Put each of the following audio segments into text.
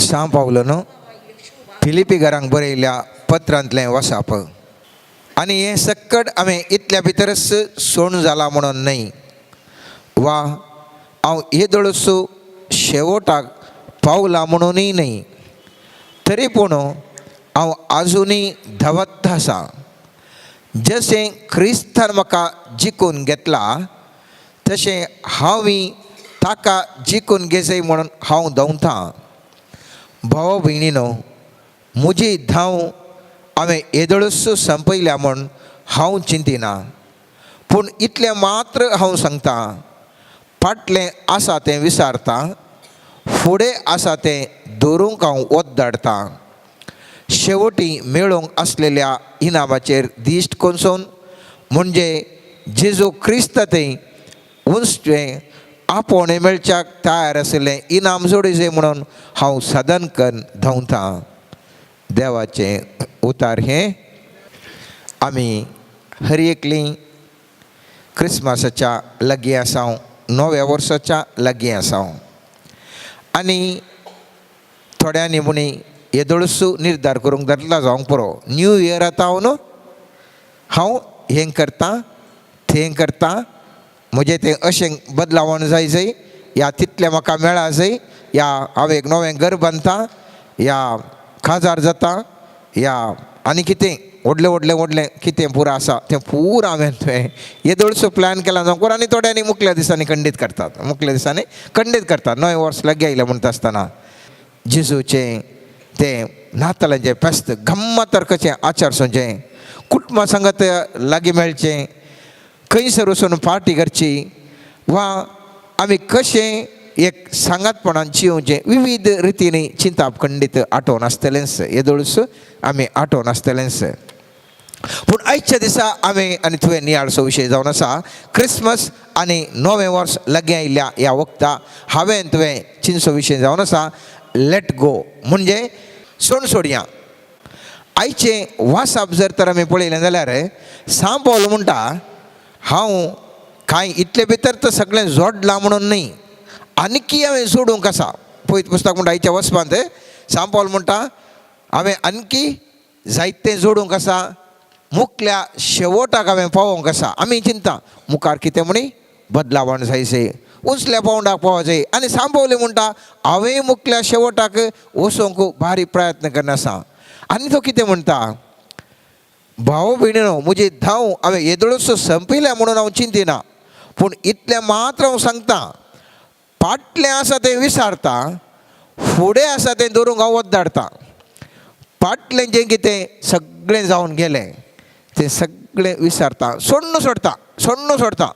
सांग पावलं फिलिपी घरांक बरयल्या पत्रांतलें वसाप आनी हें सक्कट हांवें इतल्या भितरच सोडून जाला म्हणून न्हय वा हांव येदोळूच शेवटाक पावला म्हणूनय न्हय तरी पूण हांव आजुनूय धवत्त आसा जशें क्रिस्तान म्हाका जिखून घेतला तशें हांवूय ताका जिखून घेजय म्हणून हांव धांवतां. भाव भयणीनो, म्हजी धांव हांवें येदोळूच संपयल्या म्हूण हांव चिंतिना, पूण इतलें मात्र हांव सांगतां, फाटलें आसा तें विसारतां, फुडें आसा तें दवरूंक हांव वत धाडटां. शेवटी मेळूंक आसलेल्या इनामाचेर दिश्ट कोसून म्हणजे जेजू क्रिस्त थंय उंचें आपोवणें मेळच्याक तयार आशिल्लें इनाम जोडिजे म्हणून हांव सदनकन धांवतां. देवाचें उतार हें. आमी हर एकलीं क्रिस्मसाच्या लागीं आसांव, नव्या वर्साच्या लागीं आसांव आनी थोड्यांनी म्हणी येदोळूच निर्धार करूंक धरला जावंक पुरो. न्यू इयर आतां हांव हें करतां तें करतां, म्हजें तें अशें बदलावण जाय या तितलें म्हाका मेळा जाय, या हांव एक नवें घर बांदतां, या काजार जाता, या आनी कितें व्हडलें कितें पुरो आसा तें पुरो हांवें तुवें येदोळूच प्लॅन केला जावंक पुरो. आनी थोड्यांनी मुखल्या दिसांनी खंडीत करतात. नवें वर्स लागीं आयलें म्हणटा आसतना जेजूचें तें नातालांचें फेस्त गम्मत कशें आचारचें, कुटुंबा सांगत लागीं मेळचें, खंयसर वचून पार्टी करची, वा आमी कशें एक सांगातपणान जिवचें, विविध रितीनी चिंताप खंडीत आठोवन आसतलेंच, येदोळूच आमी आठोवन आसतलेंच. पूण आयच्या दिसा हांवें आनी तुवें नियाळसो विशय जावन आसा क्रिस्मस आनी नवें वर्स लागीं आयिल्ल्या ह्या वक्ता हांवें तुवें चिंतसो विशय जावन आसा लेट गो, म्हणजे सोड सोडया. आयचें वासाप जर तर आमी पळयलें जाल्यार सांग पावलो म्हणटा हांव कांय इतले भितर तर सगळें जोडलां म्हणून न्हय, आनकी हांवें सोडूंक आसा. पळयत पुस्तक म्हणटा आयच्या वचपांत सांग पावलो म्हणटा हांवें आनकी जायतें जोडूंक आसा, मुखल्या शेवटाक हांवें पावोंक आसा. आमी चिंता मुखार कितें म्हणी बदलावण जायचें, उंचल्या पावंडाक पावो जाय, आनी सांग पावलें म्हणटा हांवें मुखल्या शेवटाक वचोंक भारी प्रयत्न करना आसा. आनी तो कितें म्हणटा, भाव भयणीनो, म्हजी धांव हांवें येदोळूच संपयल्या म्हणून हांव चिंतिना, पूण इतलें मात्र हांव सांगतां, फाटलें आसा तें विसारतां, फुडें आसा तें दवरूंक हांव वत धाडटां. फाटलें जें कितें सगळें जावन गेलें तें सगळें विसारतां, सोडून सोडटां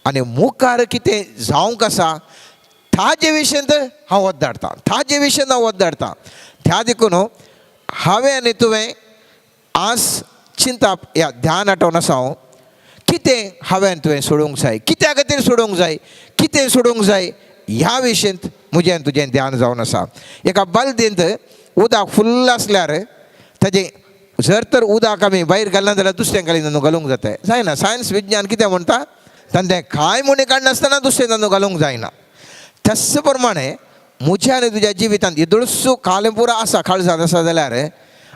आनी मुखार कितें जावंक आसा ताजे विशयंत हांव वत धाडटां. त्या देखून हांवें आनी तुवें आज चिंताप ह्या ध्यान आठोवन आसा कितें हांवें तुवें सोडूंक जाय, कित्या खातीर सोडूंक जाय, कितें सोडूंक जाय ह्या विशयंत म्हजें तुजें ध्यान जावन आसा. एका बालदेंत उदक फुल्ल आसल्यार ताजें जर तर उदक आमी भायर घालना जाल्यार दुसऱ्या कालीन घालूंक जाता, जायना. सायन्स विज्ञान कितें म्हणटा, तांतें कांय मुणी काडनासतना दुसरें तांदूळ घालूंक जायना. त्याच प्रमाणे म्हज्या आनी तुज्या जिवितांत येदोळूच कालें पुरो आसा, काळजांत आसा जाल्यार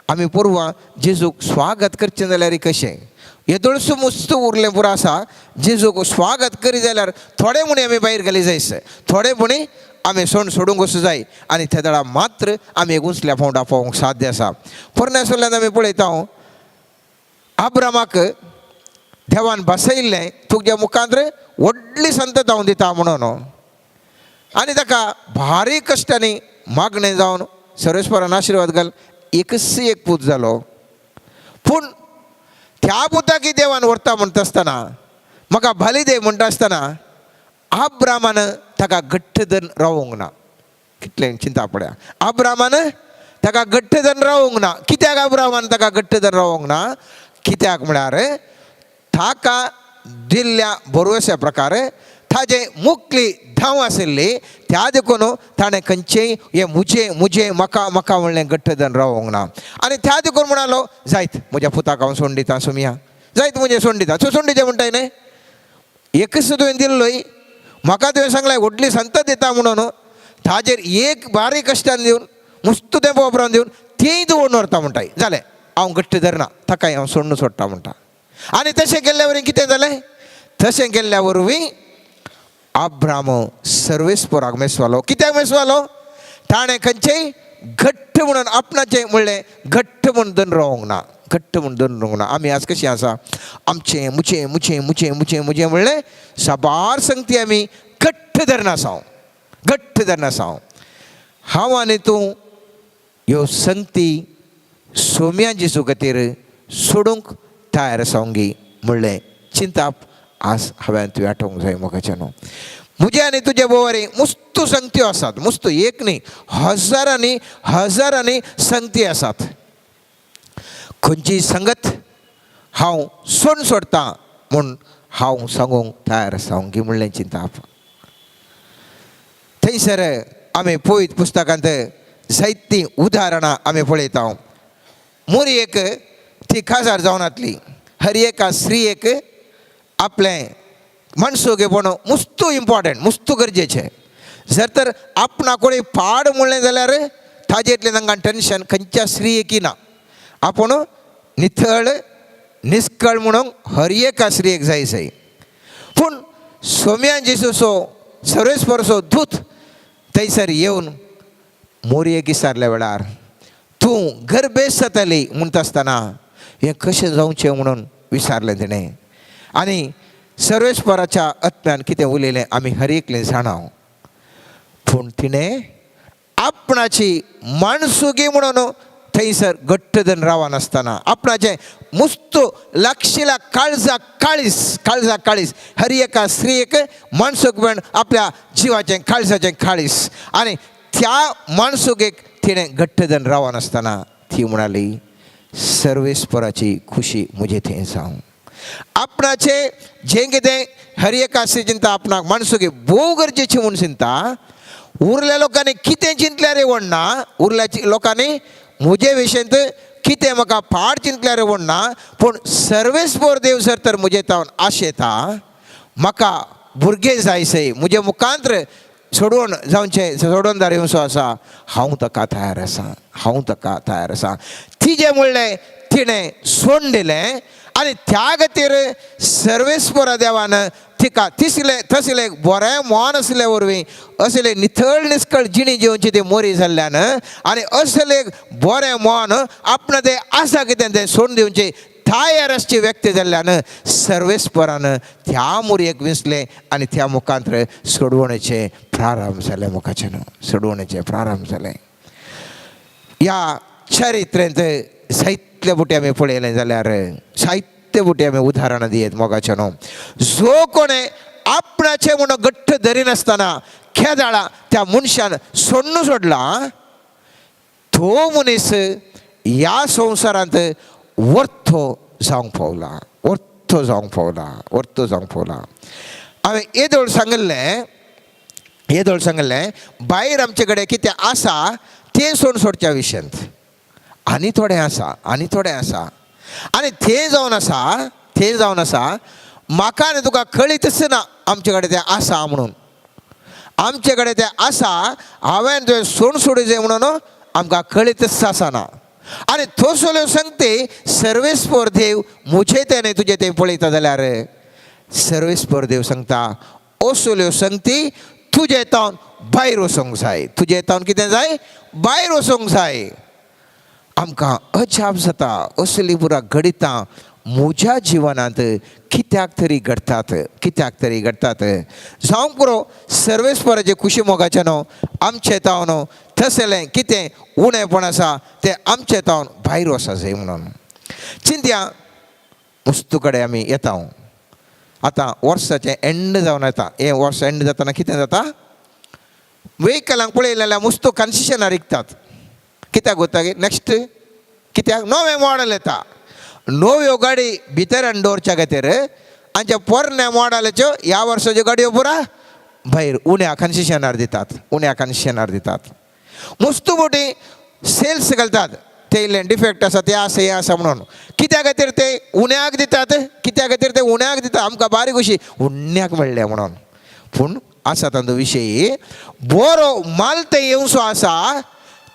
आमी पुरवां जेजूक स्वागत करचें जाल्यार कशें. येदोळूच मस्त उरलें पुरो आसा, जेजूक स्वागत करी जाल्यार थोडे मुणी आमी भायर घाली जायस, थोडे मुणी आमी सोडूंक वचूं जाय, आनी त्या दळा मात्र आमी एक उंचल्या पावंडा पावोवंक साध्य आसा. परमेश्वरान आमी पळयता अब्रामाक देवान बसयल्लें तुज्या मुखांत्र व्हडली संतत हांव दिता म्हणून, आनी ताका भारी कश्टांनी मागणें जावन सर्वेस्परान आशिर्वाद घाल एक पूत जालो. पूण त्या पुताकी देवान व्हरता म्हणटा आसतना, म्हाका भाली दे म्हणटा आसतना अब्रामान ताका घट्ट धरून रावूंक ना. कितलें चिंता पड्या, अब्रामान ताका घट्ट धरून रावूंक ना. कित्याक अब्रामान ताका घट्ट धरून रावूंक ना, कित्याक म्हळ्यार ताका दिल्ल्या भरवश्या प्रकार ताजे मुखली धांव आशिल्ली, त्या देखून ताणें खंयचेंय हें मुजें म्हाका म्हणलें घट्ट धरून रावूंक ना. आनी त्या देखून म्हणालो जायत म्हज्या पुताक हांव सोडून दितां, सुमिया जायत म्हजें सोडून दिता. तूं सोडून दिचें म्हणटाय न्हय, एकच तुवें दिल्लोय, म्हाका तुवें सांगलें व्हडली संतत दिता म्हणून, ताजेर एक बारीक कश्टान दिवन मुस्त तें पोपरावन दिवन तेंय दवरून व्हरता म्हणटाय. जालें, हांव गट्ट धरना, ताकाय हांव सोडून सोडटा म्हणटा. आनी तशें केल्ल्या वरवीं कितें जालें? तशें केल्ल्या वरवीं अब्राम सर्वेस्पराक मेसवालो. कित्याक मेसवालो? ताणें खंयचेय घट्ट म्हणून आपणाचें म्हणलें घट्ट म्हणून धरून रावंक ना, घट्ट म्हणून धरून रावंक ना. आमी आज कशीं आसा, आमचें मुचें मुचें मुचें मुचें मुचें म्हणलें साबार संगती आमी घट्ट धरना आसाव, घट्ट धरना आसाव. हांव आनी तूं ह्यो संगती सोम्या जेजू खातीर सोडूंक तयार आसावंगी म्हणलें चिंताप आज हांवें तुवें आठोवंक जाय. म्हाका न्हू, म्हजे आनी तुजे बोवारी मुस्तू संगत्यो आसात, मुस्तू एक न्ही, हजारांनी हजारांनी संगती आसात. खंयची संगत हांव सोडून सोडटा म्हूण हांव सांगूंक तयार आसावंगी म्हणलें चिंताप. थंयसर आमी पळयत पुस्तकांत जायतीं उदाहरणां आमी पळयता. मोरयेक ती खाजार जावन आसली. हर एका स्त्रियेक आपलें मनसुगेपण मुस्तू इम्पॉर्टंट, मुस्तू गरजेचें. जर तर आपणा कोणी पाड म्हणलें जाल्यार ताजेतलें तांकां टेन्शन खंयच्या स्त्रियेकी ना. आपूण नितळ निस्कळ म्हणून हर एका स्त्रियेक जाय जाय. पूण सोम्या जेजूचो सर्वेस्पराचो दूत थंयसर येवन मोरयेक विचारल्या वेळार तूं गर्भेस जाताली म्हणटा आसतना हें कशें जावचें म्हणून विचारलें तिणें. आनी सर्वेस्पराच्या आत्म्यान कितें उलयलें आमी हर एकलें जाणाव. पूण तिणें आपणाची माणसुगी म्हणून थंयसर घट्ट धरून रावनासतना आपणाचें मुस्तू लागशिल्ल्या काळजाक काळीस हर एका स्त्रियेक माणसूकपण आपल्या जिवाचें काळजाचें काळीस. आनी त्या माणसुगेक तिणें घट्ट धरून रावनासतना ती म्हणाली सर्वेस्पराची खुशी म्हजे थंय जावं. आपणाचें जें कितें हर एका स्त्री चिंता आपणाक माणसुगे भोव गरजेची म्हूण चिंता. उरल्या लोकांनी कितें चिंतल्यार येवना, उरल्या लोकांनी म्हजे विशयंत कितें म्हाका पाड चिंतल्यार येवना. पूण सर्वेस्पर देव जर तर म्हजे तावन आशेता म्हाका भुरगे जायसय म्हजे मुखांत्र सोडून जावचें सोडून येवचो आसा, हांव ताका तयार आसा, हांव ताका तयार आसा. तिजें म्हणलें तिणें सोडून दिलें. आनी त्या खातीर सर्वेस्परा देवान तिका तसलें बरें मोन आसले वरवीं असलें नितळ निस्कळ जिणी जिवची ती मोरी जाल्ल्यान आनी असलें बरें मोन आपणा तें आसा कितें तें सोडून दिवचें तयार आसची व्यक्ती जाल्ल्यान सर्वेस्परान त्या मोरयेक विसलें आनी त्या मुखांत्र सोडवणेचें प्रारंभ जालें. मुखाचें न्हू, सोडवणेचें प्रारंभ जालें. ह्या चरित्रेंत जायतले बुटी आमी पळयलें जाल्यार जायते बुटी आमी उदाहरणां दियेत मोगाचें न्हू. जो कोणें आपणाचें म्हणून घट्ट धरिनासतना खेदाळा त्या मनशान सोडून सोडला तो मनीस ह्या संवसारांत वर्थो जावंक पावला, वर्थो जावंक पावला. हांवें येदोळ सांगलें भायर आमचे कडेन कितें आसा तें सोडून सोडच्या विशयांत. आनी थोडें आसा आनी तें जावन आसा म्हाका आनी तुका कळीतच ना आमचे कडेन तें आसा म्हणून. आमचे कडेन तें आसा हांवें तुवें सोडूं जाय म्हणून आमकां कळीतच आसना. आनी तसल्यो संगती सर्वेस्पर देव म्हजे तें तुजें तें पळयता जाल्यार सर्वेस्पर देव सांगता असल्यो संगती तुजे तावन भायर वचोंक जाय. तुजे तावन कितें जाय? भायर वचोंक जाय. आमकां अजाप जाता असली पुरा घडितां म्हज्या जिवनांत कित्याक तरी घडटात. जावंक पुरो सर्वेस्पराचे खुशी मोगाचें न्हू आमचें तावन तसलें कितें उणेंपण आसा तें आमचें तावन भायर वचा जाय म्हणून. चिंतया वस्तू कडेन आमी येता. आतां वर्साचें एंड जावन येता. हें वर्स एंड जातना कितें जाता? वेहिकलांक पळयलें जाल्यार मुस्तू कन्सेशनार विकतात. कित्याक गोता नेक्स्ट कित्याक नवे मॉडल येता. नव्यो गाडी भितर आनी दवरच्या खातीर आमच्या पोरण्या मॉडलाच्यो ह्या वर्साच्यो गाडयो पुरा भायर उण्या कन्सेशनार दितात. मुस्तू मोठी सेल्स घालतात. ते इल्लें डिफेक्ट आसा तें आसा हें आसा म्हणून. कित्या खातीर ते उण्याक दितात? आमकां बारीक अशी उण्याक मेळ्ळें म्हणून. पूण आसा तांचो विशय बरो माल ते येवचो आसा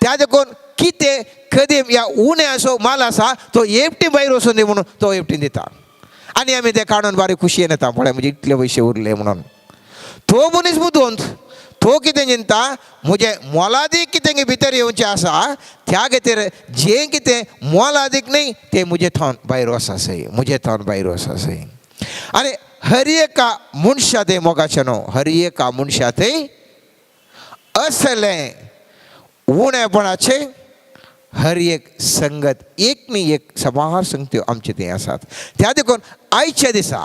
त्या देखून कितें कधी या उणें असो माल आसा तो एकटी भायर वचून दी म्हणून तो एकटी दिता आनी आमी ते काडून बारीक खुशयेन येता पळय म्हणजे इतले पयशे उरले म्हणून. तो मनीस बुदोवंत तो कितें चिंता म्हजे मोलादीक कितें भितर येवचें आसा त्या खातीर जें कितें मोलादीक न्ही तें म्हजे थंय भायर वसा सई, म्हजे थंय भायर वसा सई. आनी हर एका मनशा तें मोगाचें न्हू, हर एका मनशा तें असलें उणेपणाचे हर एक संगत एक न्ही एक समार संगत्यो आमचे थंय आसात. त्या देखून आयच्या दिसा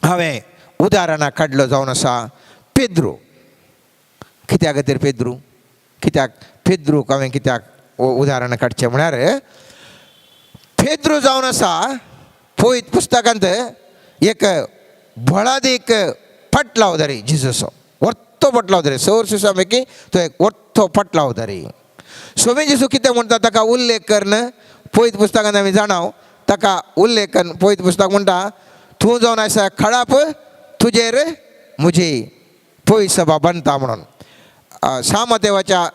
हांवें उदाहरणां काडलो जावन आसा पेद्रू. कित्या खातीर पेद्रू, कित्याक पेद्रूक हांवें कित्याक उदाहरण काडचें म्हळ्यार पेद्रू जावन आसा पळयत पुस्तकांत एक व्हडादीक पटलावधारी जिजूसो व्हडलो पटलावधारी सौरशिसा पैकी तो एक व्हडलो पटलावधारी. स्वामी जेजू कितें म्हणटा ताका उल्लेख करन पळयत पुस्तकांत आमी जाणाव ताका उल्लेख करन पळयत पुस्तक म्हणटा तूं जावन आसा खडाप तुजेर म्हजी पळय सभा बांदता म्हणून. सामदेवाच्या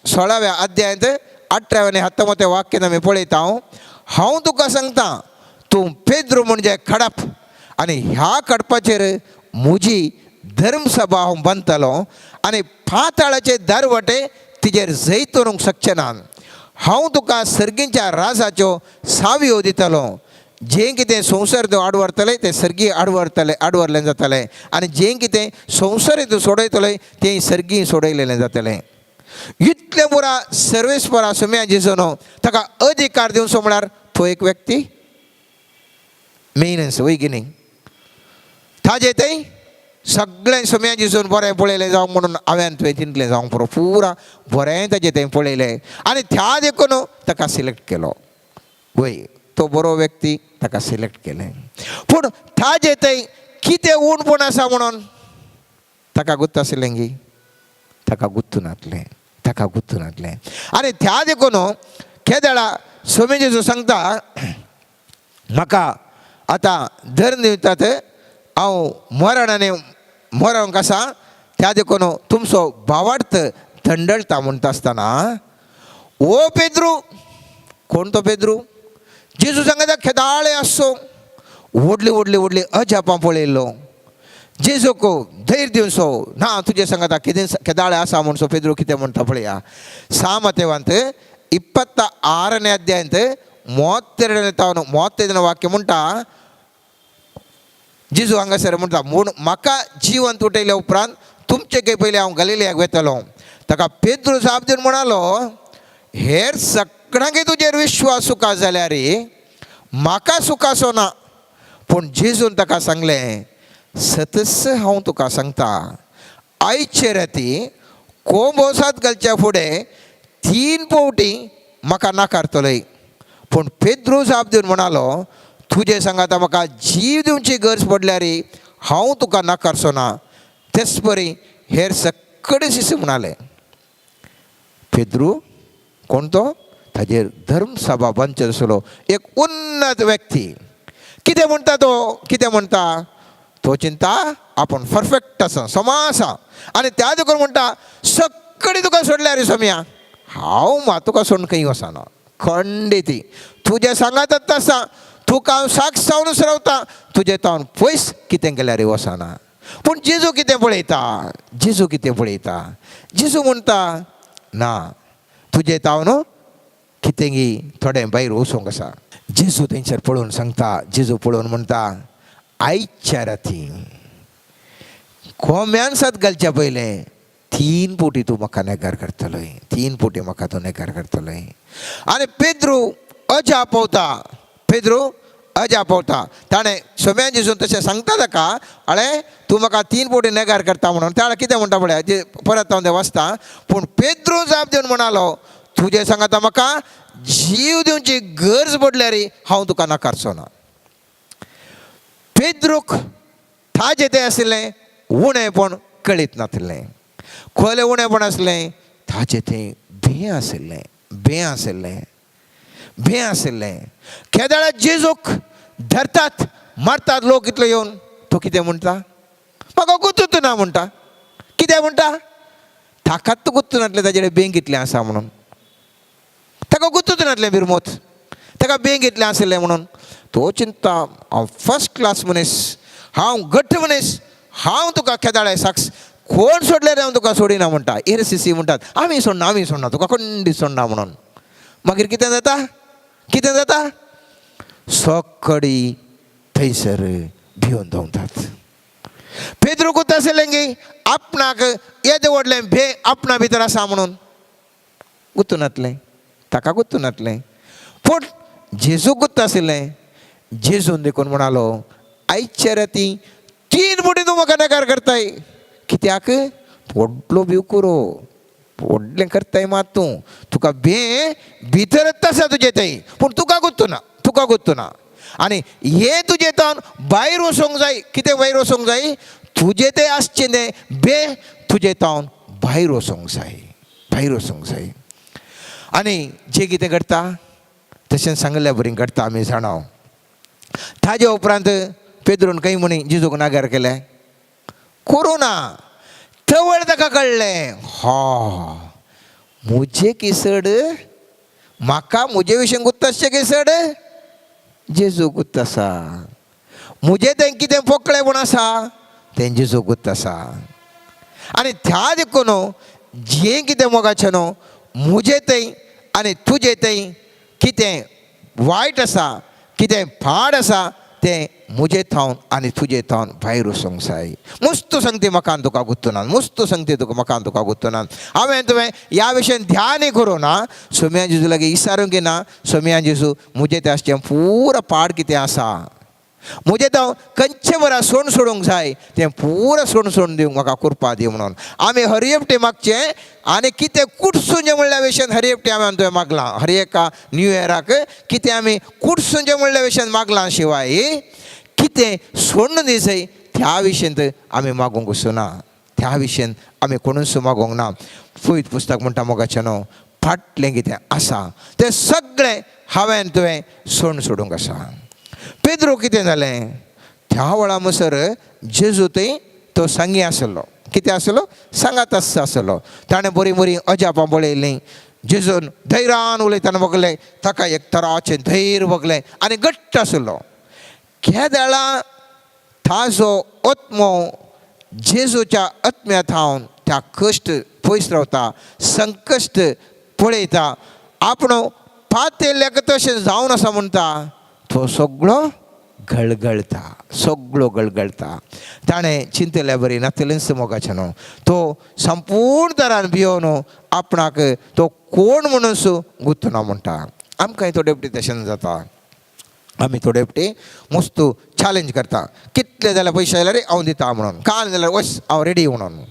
16व्या अध्यायांत 18 आनी 19 वाक्यान आमी पळयता हांव तुका सांगता तूं पेद्रू म्हणजे खडप आनी ह्या खडपाचेर म्हजी धर्मसभा हांव बांदतलो आनी पाताळाचे दरवटे तिजेर जैतूंक शकचे ना. हांव तुका सर्गीच्या राजाच्यो सावयो दितलो. जें कितें संवसार तूं आडवरतलें तें सर्गी आडवरलें जातलें आनी जें कितें संवसारी तूं सोडयतलें तें सर्गी सोडयलेलें जातलें. इतलें पुरा सर्वेस्परा सुम्या जेजून ताका अधिकार दिवचो म्हळ्यार तो एक व्यक्ती मेनस वय की न्ही. ताजे थंय सगळें सुम्या जेजून बरें पळयलें जावं म्हणून हांवें तुवें चिंतलें जावं पुरो पुरा बरें ताजें थंय पळयलें आनी त्या देखून ताका सिलेक्ट केलो. वय तो बरो व्यक्ती ताका सिलेक्ट केलें. पूण ताजे थंय कितें उणपूण आसा म्हणून ताका गुर्त आसलें गी ताका गुर्तू नासलें. आनी त्या देखून केदेळा स्वामी जेजू सांगता म्हाका आतां धर्म दितात हांव मरणक आसा त्या देखून तुमचो भावार्थ थंडळटा म्हणटा आसतना ओ पेद्रू. कोण तो पेद्रू? जेजू सांगता खेदाळे आसो व्हडली अजापां पळयल्लो जेजूक धैर्य दिवचो ना तुजे सांगता कितें केदाळे आसा म्हणसो पेद्रू कितें म्हणटा पळया. सामदेवांत 26ನೇ अध्यायांत 35 वाक्य म्हणटा जेजू हांगासर म्हणटा म्हूण म्हाका जिवंत उठयल्या उपरांत तुमचे पयलीं हांव गलिलयाक वेतलो. ताका पेद्रू जाप दिवन म्हणालो हेर सगळ्यांक तुजेर विश्वास सुका जाल्यार म्हाका सुखासो ना. पूण जेजून ताका सांगलें सतस हांव तुका सांगता आयचे राती कोंबोसात घालच्या फुडें 3 फावटी म्हाका नाकारतलोय. पूण पेद्रू जाप दिवन म्हणालो तुजे सांगाता म्हाका जीव दिवची गरज पडल्यार हांव तुका नाकारचो ना. तेच परी हेर सगळे शिश्य म्हणाले. पेद्रू कोण तो? ताजेर धर्मसभा बांदचो आसलो एक उन्नत व्यक्ती. कितें म्हणटा तो चिंता आपूण परफेक्ट आसा समा आसा आनी त्या देखून म्हणटा सगळीं तुका सोडल्यार सोम्या हांव तुका सोडून खंय वचना खंडीत. तुजे सांगातच आसा तुका हांव साक्ष जावनूच रावता तुजे तावन पयस कितें केल्यार वचना. पूण जेजू कितें पळयता जेजू म्हणटा ना तुजे तावन कितें गी थोडें भायर वचूंक आसा. जेजू थंयसर पळोवन सांगता जेजू पळोवन म्हणटा आयच्या राती कोंब्यान सात घालच्या पयलें 3 फावटी तूं म्हाका नेगार करतलोय. 3 फावटी म्हाका तूं नेगार करतलोय. आनी पेद्रू अजा पावता ताणें सोम्या जेजून तशें सांगता ताका अळे तूं म्हाका 3 फावटी नेगार करता म्हणून. त्या कितें म्हणटा पळय परत हांव तें वाचता. पूण पेद्रू जाप दिवन म्हणालो तुजे सांगाता म्हाका जीव दिवची गरज पडल्यार हांव तुका नाकारचो ना. पेद्रूक ताजें तें आसलें उणेंपण कळीत नासलें. खोलें उणेंपण आसलें ताजें तें भें आसलें. केदाळा जेजूक धरतात मारतात लोक इतलो येवन तो कितें म्हणटा म्हाका गुतूच ना म्हणटा. कितें म्हणटा ताकात गुंतून नासलें ताजेडे बँक इतलें आसा म्हणून, ताका गुंतूच नासलें बिरमोत, ताका बँक इतलें आसलें म्हणून तो चिंता हांव फस्ट क्लास मनीस, हांव घट्ट मनीस, हांव तुका केदाळे साक्स, कोण सोडल्यार हांव तुका सोडिना म्हणटा. ARCC म्हणटात आमी सोडना तुका खंडीत सोडना म्हणून. मागीर कितें जाता सोकडी थंयसर भिवन धांवतात. पेद्रू गुंत आसलें गे आपणाक येदें व्हडलें भे आपणा भितर आसा म्हणून गुंतून नासलें, ताका गुंतून नासलें. पूण जेजू गुंत आसलें. जेजून देखून म्हणालो आयच्या राती 3 बुटी तूं म्हाका नकार करताय. कित्याक व्हडलो भिवकुरो व्हडलें करताय मात तुका भे भितरच आसा तुजे थंय, पूण तुका गुंतूना. आनी हे तुजे तावन भायर वचोंक जाय. कितें भायर वचोंक जाय? तुजें तें आसचें तें बे तुजे तावन भायर वचोंक जाय. आनी जें कितें घडटा तशें सांगल्या बरी घडटा आमी जाणाव. ताजे उपरांत पेद्रून काही म्हणी जेजूक नागार केलें. कोरोना थवळ ताका कळ्ळें, मुजे किसड म्हाका मुजे विशीं गुत्त आसचें किसड जेजू गुत्त आसा. मुजें तें कितें पोकळें म्हूण आसा तें जेजू गुत्त आसा. आनी त्या देखून जें कितें मोगाचें न्हू मुजें तें आनी तुजें तें कितें वायट आसा, कितें फाड आसा तें मुजें थावन आनी तुजें थावन भायर वचोंक जाय. मस्तू सांगती म्हाका तुका गुंतूनात, मस्तू सांगती म्हाका तुका गुंतूनात. हांवें तुवें ह्या विशयान ध्यानूय करूं ना. सोम्या जेजू लागीं विचारूंक ना, सोम्या जेजू मुजें तें आसचें पुरो पाड कितें आसा, मुजें हांव खंयचें बरा सोडूंक जाय तें पुरो सोडून दिवंक म्हाका कृपा दी म्हणून आमी हर एकटें मागचें. आनी कितें कुटसूंजें म्हणल्या विशयान हर एकटें हांवें तुवें मागलां. हर एका न्यू इयराक कितें आमी कुटसूंजें म्हणल्या विशयान मागलां शिवाय कितें सोडून दिसय त्या विशयांत आमी मागूंक वचूना. त्या विशयान आमी कोणूच मागोंक ना. पयत पुस्तक म्हणटा मोगाचें न्हू, फाटलें कितें आसा तें सगळें हांवें तुवें सोडूंक आसा. पेद्रू कितें जालें? त्या वेळा म्हणसर जेजू थंय तो सांगी आसलो. कितें आसलो? सांगात आसलो. ताणें बरीं अजापां पळयलीं. जेजून धैर्यान उलयतना बगलें, ताका एक तराचें धैर्य बगलें आनी घट्ट आसलो. केदाळा ताजो आत्मो जेजूच्या आत्म्यांत हांव त्या कश्ट पयस रावता, संकश्ट पळयता. आपणो पातेल्याक तशें जावन आसा म्हणटा तो सगळो गळगळटा. ताणें चिंतल्या बरी नातलेंच मोगाचें न्हू. तो संपूर्ण तरान भियोन आपणाक तो कोण म्हणून गुंतना म्हणटा. आमकांय थोडे फावटी तशें जाता. आमी थोडे फावटी मस्तू चॅलेंज करता. कितले जाल्यार पयशे आयल्यार हांव दिता म्हणून, काल जाल्यार वच हांव रेडी म्हणून.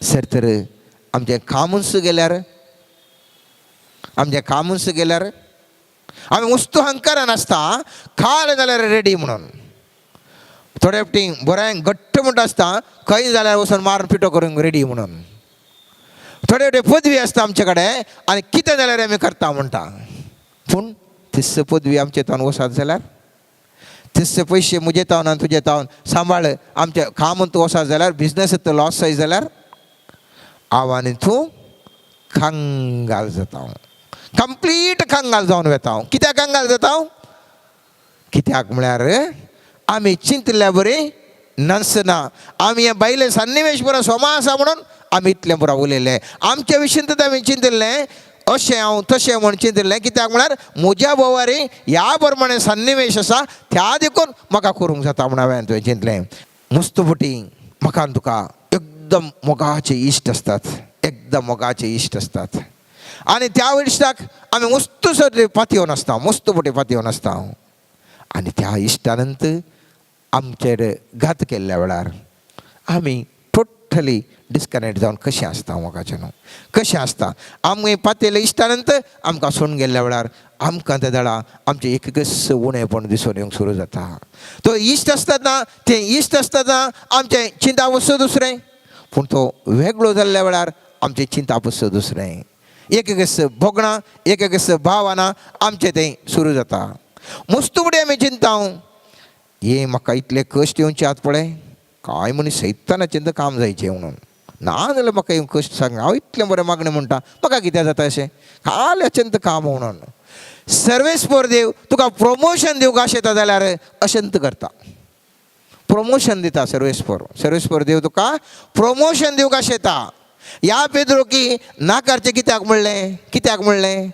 सर तर आमचें कामूच गेल्यार आमी मस्तू हंकारान आसता, खाल जाल्यार रेडी म्हणून. थोडे फावटी बरें घट्ट म्हणटा आसता, खंय जाल्यार वचून मारून पिटो करूंक रेडी म्हणून. थोडे फावटी पदवी आसता आमचे कडेन आनी कितें जाल्यार आमी करता म्हणटा. पूण तिस्स पदवी आमचे तावन वसात जाल्यार, तिस्स पयशे मुजे तावन आनी तुजे तावन सांबाळ आमचें कामूंत वसात जाल्यार, बिजनसांत लॉस जाय जाल्यार हांव आनी तूं कांगाल जाता. कंप्लीट कांगाल जावन वेता. कित्याक कांगाल जाता? कित्याक म्हळ्यार आमी चिंतल्या बरी नसना. आमी हे बायले सन्निवेश बरो सोमा आसा म्हणून आमी इतलें बरो उलयलें. आमच्या विशीं तर आमी चिंतलें अशें हांव तशें म्हूण चिंतलें. कित्याक म्हळ्यार म्हज्या बोवारी ह्या प्रमाणे सन्निवेश आसा त्या देखून म्हाका करूंक जाता म्हणून हांवें तुवें चिंतलें. मस्तुपटी म्हाका तुका एकदम मोगाचे इश्ट आसतात. आनी त्या इश्टाक आमी मस्तूसो पातयेवन आसता. आनी त्या इश्टानंत आमचेर घात केल्ल्या वेळार आमी टोटली डिस्कनेक्ट जावन कशें आसता मोगाचें न्हू. कशें आसता आमी पातयले इश्टानंत आमकां सोडून गेल्ल्या वेळार आमकां त्या दाडा आमचें एकच उणेंपण दिसून येवंक सुरू जाता. तो इश्ट आसतना आमचें चिंता वस्तू दुसरें, पूण तो वेगळो जाल्ल्या वेळार आमचें चिंता वस्तू दुसरें. एक भोगणां एक भावना आमचें तें सुरू जाता. मस्तू फुडें आमी चिंता हे म्हाका इतले कश्ट येवचे आत पळय, काय मनीस सैतानाचें काम जायचें म्हणून ना जाल्यार म्हाका येवन कश्ट सांग, हांव इतलें बरें मागणें म्हणटा, म्हाका कित्याक जाता अशें? खाली अचंत काम म्हणून. सर्वेस्पर देव तुका प्रमोशन दिवंक आशेता जाल्यार अशंत करता. प्रमोशन दिता सर्वेस्पर देव तुका प्रमोशन दिवंक आशेता. ह्या पेद्रो की नाकारचें कित्याक म्हणलें?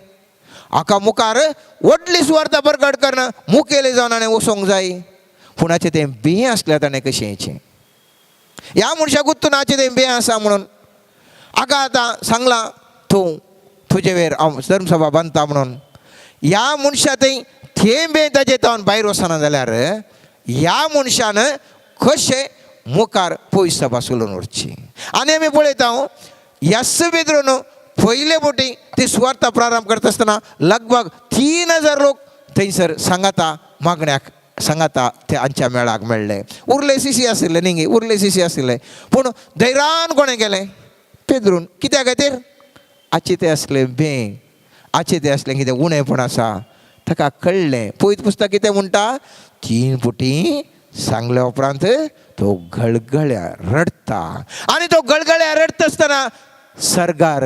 हाका मुखार व्हडली सुवार्ता प्रकट करना मुखेले जावन हाणें वचोंक जाय. पुणाचें तें बें आसल्यार ताणें कशें येचें? ह्या मनशाकूच तूं नाचें तें बें आसा म्हणून. हाका आतां सांगलां तूं तुजे वेर हांव धर्मसभा बांदता म्हणून. ह्या मनशा थंय थेंब बें ताजे तावन भायर वचना जाल्यार ह्या मनशान कशें मुखार पयस सभा चलोवन व्हरची? आनी आमी पळयता ह्याच पेद्रोन पयले फावटी ती सुवार्ता प्रारंभ करता आसतना लगभग 3000 लोक थंयसर सांगाता मागण्याक सांगाता ते हांच्या मेळाक मेळ्ळे. उरले शिशी आशिल्ले न्ही, उरले शिशी आशिल्ले. पूण धैर्यान कोणें गेलें? पेद्रून. कित्याक खातीर? आचे ते आसलें बें, आचे ते आसलें कितें उणेंपण आसा. ताका कळ्ळें. पयत पुस्तक कितें म्हणटा? 3 फावटी सांगल्या उपरांत तो गळगळ्या रडता. आनी तो गळगळ्या रडता आसतना सर्गार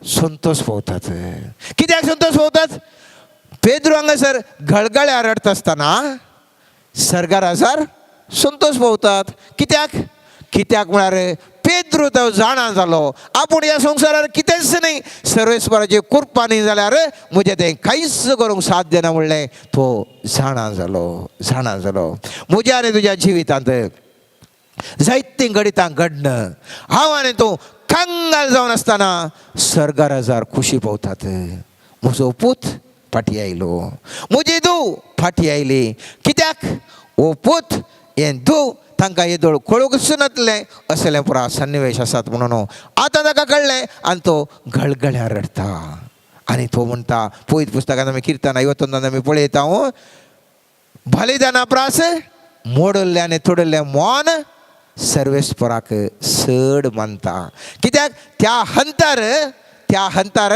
संतोष भोंवतात. कित्याक संतोष भोंवतात? पेद्रू हांगासर गळगळ्या रडता आसतना सर्गारासार संतोष भोंवतात. कित्याक म्हळ्यार पेद्रू तो जाणा जालो आपूण ह्या संवसारार कितेंच न्ही, सर्वेस्पराची कृपा न्ही जाल्यार म्हजें तें कांयच करूंक साध्य ना म्हणलें तो जाणा जालो. म्हज्या आनी तुज्या जिवितांत जायतीं घडितां घडना. हांव आनी तूं कंगाल जावन आसतना सर्गाराजार खुशी भोंवतात. म्हजो पूत फाटी आयलो, म्हजी धूव फाटी आयली. कित्याक? ओ पूत हें धूव तांकां येदोळ कळूंकच नासलें असलें पुरा सन्निवेश आसात म्हणून आतां ताका कळ्ळें आनी तो गळगळ्या रडता. आनी तो म्हणटा, पयत पुस्तकांत आमी किर्तन 51 आमी पळयता, बलिदाना प्रास मोडल्लें आनी तोडल्लें मोन सर्वेस्पराक चड मानता. कित्याक? त्या हंतार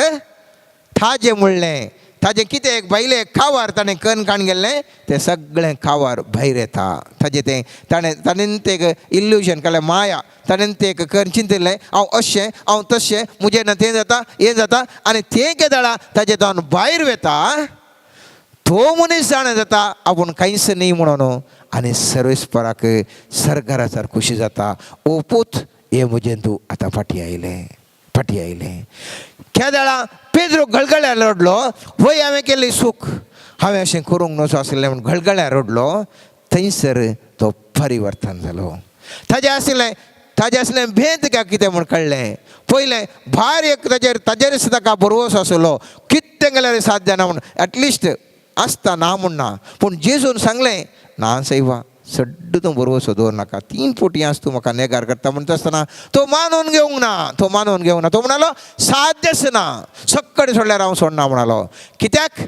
ताजें म्हणलें, ताजें कितें एक भायलें कावार ताणें कण काण गेल्लें तें सगळें कावार भायर येता. ताजें तें ताणें तें एक इल्युजन केलें, माया. ताणें तें एक कण चिंतिल्लें, हांव अशें हांव तशें, म्हजें तें जाता हें जाता आनी तें केदाळा ताजें तावन भायर वेता. तो मनीस जाणा जाता आपूण कांयच न्ही म्हणून आनी सर्वेस्पराक सर्गारासार खुशी जाता. ओ पूत हे म्हजें तूं आतां फाटी आयलें. केदाळा पेद्रो गळगळ्या रडलो. वय हांवें केल्ली सूख हांवें अशें करूंक नसो आसलें म्हणून गळगळ्या रडलो. थंयसर तो परिवर्तन जालो. ताजें आसलें भेद काय कितें म्हूण कळ्ळें. पयलें भायर एक ताजेर ताका बरोवस आसलो, कितें केल्यार साध्य ना म्हणून. एटलिस्ट आसता ना म्हूण ना, पूण जेजून सांगलें ना सैवा सड्ड तूं बरोवस दवरनाका, 3 फावटी आज तूं म्हाका नेगार करता म्हणटा आसतना तो मानून घेवंक ना. तो म्हणालो साध्यच ना, सक्कड सोडल्यार हांव सोडना म्हणालो. कित्याक?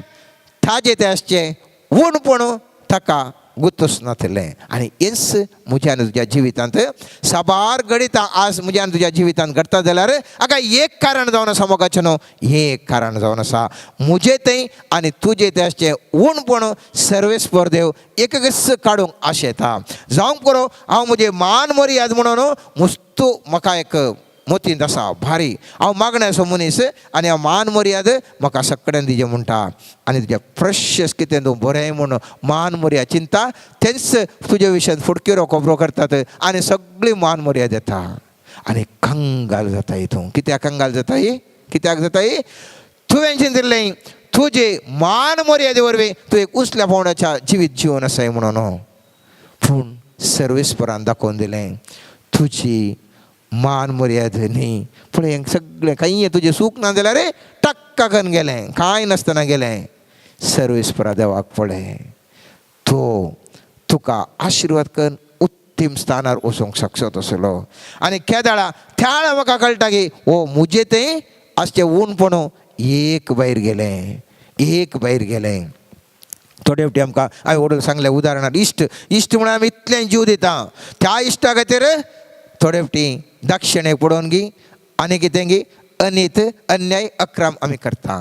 ताजें तें आसचें उणपण ताका गुतूच नासलें. आनी हेंच म्हज्या आनी तुज्या जिवितांत साबार घडितां आज म्हज्या आनी तुज्या जिवितांत घडटा जाल्यार हाका एक कारण जावन आसा मोगाचें न्हू, हें एक कारण जावन आसा. म्हजें तें आनी तुजें तें आसचें उणपण सर्वेस्पर देव एकच काडूंक आशेता. जावंक पुरो हांव म्हजें मान मर्याद म्हणून मस्तू म्हाका एक मोतींत आसा भारी. हांव मागणें असो मनीस आनी हांव मान मर्याद म्हाका सक्कडेन दिजें म्हणटा. आनी तुजें प्रशस कितें तूं बरें म्हूण मान मर्याद चिंता तेंच तुजे विशयान फुडकेरो खबरो करतात आनी सगळी मान मर्याद येता आनी कंगाल जाता. तूं कित्याक कंगाल जाता? तुवें चिंतिल्लें तुजें मान मर्यादे वरवीं तूं एक उसल्या पावंड्याच्या जिवीत जिवन आसाय म्हणून. पूण सर्वेस्परान दाखोवन दिलें तुजी मान मर्याद न्ही, पूण हें सगळें कांय तुजें सूख ना जाल्यार टक्का करून गेलें, कांय नासतना गेलें. सर्वेस्परा देवाक पळय, तो तुका आशिर्वाद करून उत्तीम स्थानार वचूंक शकत आसलो. आनी केदाळा त्या वेळा म्हाका कळटा की म्हजें तें आसचें उणपण एक भायर गेलें. थोडे फावटी आमकां हांवें व्हडून सांगलें उदाहरणांत इश्ट म्हण आमी इतलें जीव दिता, त्या इश्टा खातीर थोडे फावटी दाक्षिणायेक पडोवन गी आनी कितें गी अनीत अन्याय अक्रम आमी करता.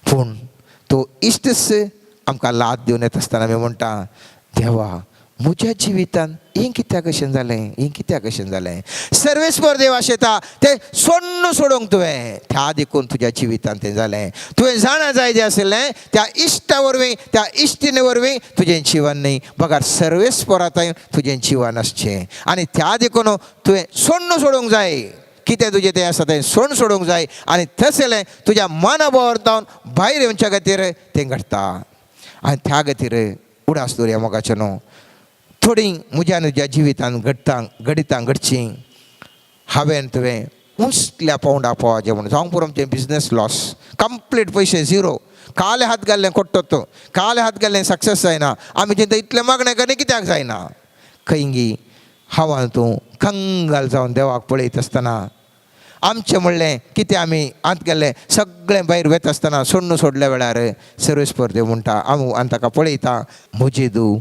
पूण तो इश्टच आमकां लाद दिवन येता आसतना आमी म्हणटा देवा म्हज्या जिवितान हें कित्याक अशें जालें, हें कित्याक अशें जालें. सर्वेस्पर देव आशेता तें सोडून सोडूंक तुवें. त्या देखून तुज्या जिवितान तें जालें. तुवें जाणा जाय जें आशिल्लें त्या इश्टा वरवीं, त्या इश्टिणी वरवीं तुजें जिवन न्ही, बगार सर्वेस्परांतय तुजें जिवन आसचें. आनी त्या देखून तुवें सोडून सोडूंक जाय. कितें तुजें तें आसा तें सोडूंक जाय. आनी तशें तुज्या मना भोंवतावन भायर येवच्या खातीर तें घडटा. आनी त्या खातीर उडास दवरया मोगाचें न्हू. थोडी म्हज्या तुज्या जिवितान घडची. हांवें तुवें उसल्या पावंडा पावचें म्हणून जावंक पुरो तें बिजनस लॉस, कंप्लीट पयशे झिरो. काले हात घाल्लें कोट्टोत, काले हात घाल्लें सक्सेस जायना. आमी चिंता इतलें मागणें करलें कित्याक जायना. खंयी हांवां तूं कंगाल जावन देवाक पळयत आसतना आमचें म्हणलें कितें आमी हात घाल्लें सगळें भायर वता आसतना सोडल्या वेळार सर्वेस्पर देव म्हणटा हांव ताका पळयता, म्हजें तूं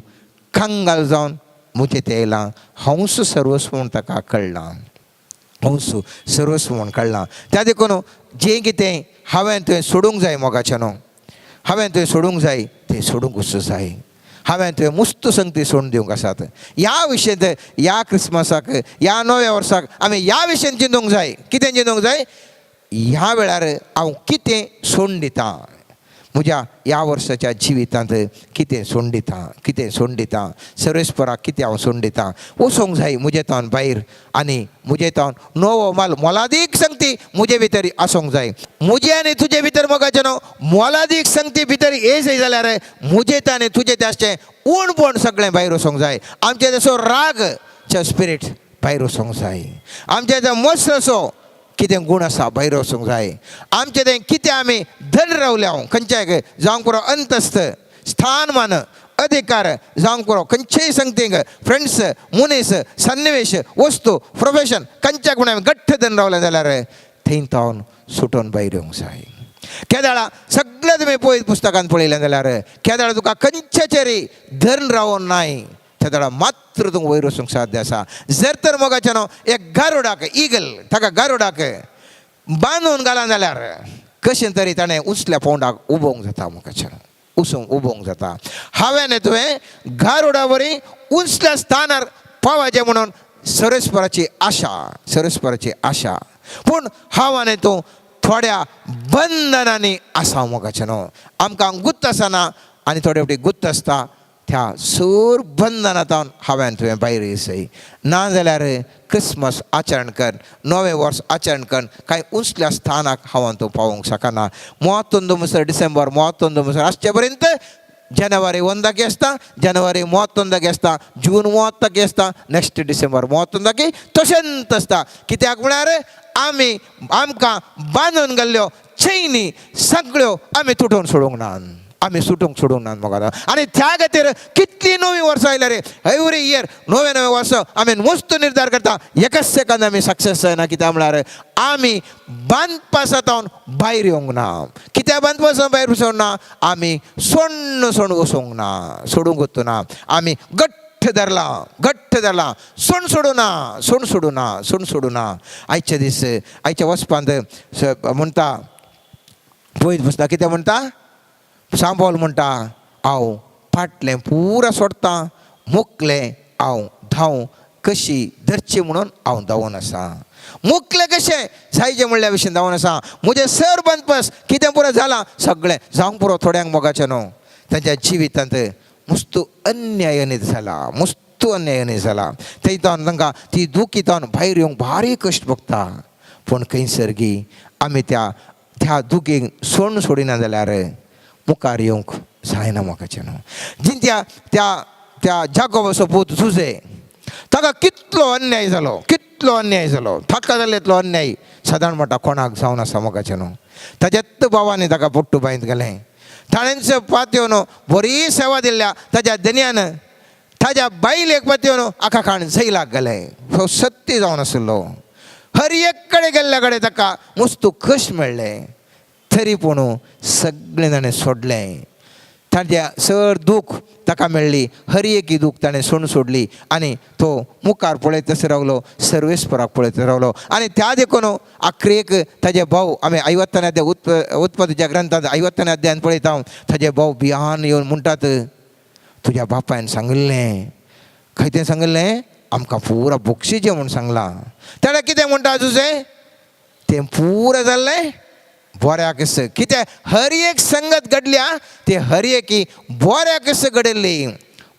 कंगाल जावन म्हजें तें येयलां. हांवूच सर्वस्व म्हूण ताका कळ्ळां. हांवूच सर्वस्व म्हूण कळ्ळां. त्या देखून जें कितें हांवें तुवें सोडूंक जाय मोगाचें न्हू. हांवें तुवें सोडूंक जाय तें सोडूंकूच जाय. हांवें तुवें मुस्त संगती सोडून दिवंक आसात. ह्या विशयेंत ह्या क्रिस्मसाक, ह्या नव्या वर्साक आमी ह्या विशयेंत चिंतूंक जाय. कितें चिंतूंक जाय? ह्या वेळार हांव कितें सोडून दितां. म्हज्या ह्या वर्साच्या जिवितांत कितें सोडून दितां. सर्वेस्पराक कितें हांव सोडून दितां. वचोंक जाय म्हजे तावन भायर. आनी म्हजे तावन नवो मोलादीक संगती म्हजे भितर आसूंक जाय. म्हजे आनी तुजे भितर मोगाचें न्हू, मोलादीक संगती भितर येयत जाल्यार म्हजे ते आनी तुजें तें आसचें उणपण सगळें भायर वचोंक जाय. आमचें जसो रागचो स्पिरीट भायर वचोंक जाय. आमचें जो मत्स असो कितें गूण आसा भायर वचोंक जाय. आमचें तें कितें आमी धन रावल्या खंयच्याय जावंक पुरो अंतस्त, स्थानमान, अधिकार जावंक पुरो खंयचेय संगतीक, फ्रेंड्स, मनीस, सन्निवेश, वस्तू, प्रोफेशन खंयच्याक म्हूण आमी गठ्ठ धन रावलें जाल्यार थंय तावन सुटोवन भायर येवंक जाय. केदाळा सगळें तुमी पळयत पुस्तकांत पळयलें जाल्यार केदाळा तुका खंयचेचेरय धन रावोन नाय. केदाळा मात्र तुका वयर वचूंक साध्य आसा. जर तर मोगाचें न्हू एक गारुडाक, इगल ताका गारुडाक बांदून घाला जाल्यार कशें तरी ताणें उंचल्या पोंडाक उबोवंक जाता. मोगाचें उबोवंक जाता. हांवें तुवें गारुडा वरी उंचल्या स्थानार पावचें म्हणून सर्वेस्पराची आशा. पूण हांव आनी तूं थोड्या बंधनांनी आसा. मोगाचें न्हू आमकां गुत्त आसना आनी थोडे फावटी गुत्त आसता. त्या सर बंधनांतल्यान हांवें तुवें भायर येयसय. नाजाल्यार क्रिस्मस आचरण कर, नवें वर्स आचरण कर कांय उंचल्या स्थानाक हांव तूं पावोवंक शकना. 31 मुसर डिसेंबर 31 मुसर आसचे पर्यंत ಜನವರಿ 1ಕ್ಕೆ ಆಸ್ತಾ, ಜನವರಿ 31ಕ್ಕೆ ಆಸ್ತಾ, जून 30ಕ್ಕೆ ಆಸ್ತಾ, ನೆಕ್ಸ್ಟ್ ಡಿಸೆಂबर 31ಕ್ಕೆ तशेंच आसता. कित्याक म्हळ्यार आमी आमकां बांदून घाल्ल्यो चैनी सगळ्यो आमी तुटोवन सोडूंक ना. आमी सुटूंक सोडूंक ना म्हाका. आनी त्या खातीर कितली नवी वर्सां आयल्यार एवरी इयर नवे वर्स आमी मस्त निर्धार करता एकाच सेकंद आमी सक्सेस जायना. कित्याक म्हळ्यार आमी बांदपासावन भायर येवंक ना. कित्याक बांदपासून भायर वचोंक ना? आमी सोडून वचोंक ना, सोडूंक वचना. आमी घट्ट धरला सोडूं ना. आयचे दीस आयच्या वचपांत म्हणटा पळयत बसता कितें म्हणटा सांबोल म्हणटा हांव फाटलें पुरा सोडटा, मुखलें हांव धांव कशी धरची म्हणून हांव धांवून आसा. मुखलें कशें जायचें म्हणल्या विशीं धांवून आसा. म्हजें सर बंदपास कितें पुरो जालां सगळें जावंक पुरो. थोड्यांक मोगाचें न्हू तांच्या जिवितांत मस्त अन्यायानी जाला. थंयतावन तांकां ती दुखीतावन भायर येवंक भारी कश्ट भोगता. पूण खंयसर आमी त्या दुखीक सोडिना जाल्यार मुखार येवंक जायना. मोगाचें न्हू जिंत्या त्या जाकोबाचो पूत झुजे ताका कितलो अन्याय जालो. ताका जाल्लो अन्याय सादारण म्हणटा कोणाक जावन आसा. मोगाचें न्हू ताज्याच भावांनी ताका पोट्टू बांयत गेलें. ताणेंच पातयो न्हू बरी सेवा दिल्ल्या ताज्या धन्यान ताज्या बायलेक पातयो न्हू आखा खाण जैलाक गेलें. सत्य जावन आसलो. हर एक कडेन गेल्ल्या कडेन ताका मस्त कश्ट मेळ्ळें. तरी पूण सगळें ताणें सोडलें. ताच्या सर दूख ताका मेळ्ळी. हर एक दूख ताणें सोडली. आनी तो मुखार पळयतच रावलो, सर्वेस्पराक पळयत रावलो. आनी त्या देखून आख्रेक ताजे भाव आमी 51 अध्याय उत्पत्तीच्या ग्रंथांत 51 अध्यायान पळयता. ताजे भाव भियान येवन म्हणटात तुज्या बापायन सांगिल्लें खंय तें सांगलें आमकां पुरा बक्षिजे म्हूण सांगलां. तेन्ना कितें म्हणटा तुजें तें पुरा जाल्लें बऱ्याक कितें हर एक संगत घडल्या ते हर एकी बऱ्याक घडयल्ली.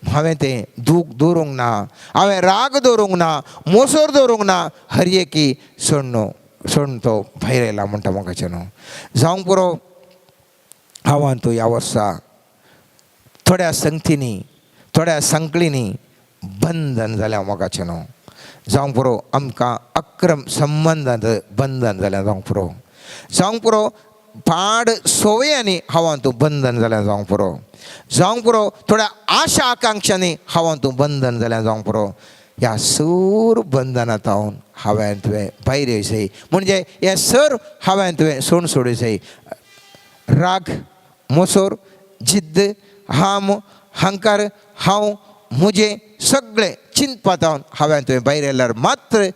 हांवें तें दूख दवरूंक ना, हांवें राग दवरूंक ना, मोसोर दवरूंक ना, हर एकी सोडून तो भायर येयला म्हणटा मोगाचें न्हू. जावंक पुरो हांवान तूं ह्या वर्सा थोड्या संगतींनी थोड्या संकळींनी बंधन जाल्या मोगाचें न्हू. जावंक पुरो आमकां अक्रम संबंधांत बंधन जाल्यार जावंक पुरो. जावंक पुरो पाड सवयांनी हांवान तूं बंधन जाल्यार जावंक पुरो. जावंक पुरो थोड्या आशा आकांक्षांनी हांवान तूं बंधन जाल्यार जावंक पुरो. ह्या सर बंधनांत हांवें तुवें भायर येयसय म्हणजे हे सर हांवें तुवें सोडूं जाय. राग, मोसोर, जिद्द, हाम, हंकार, हांव, म्हजें सगळें चिंतपातावन हांवें तुवें भायर येयल्यार मात्र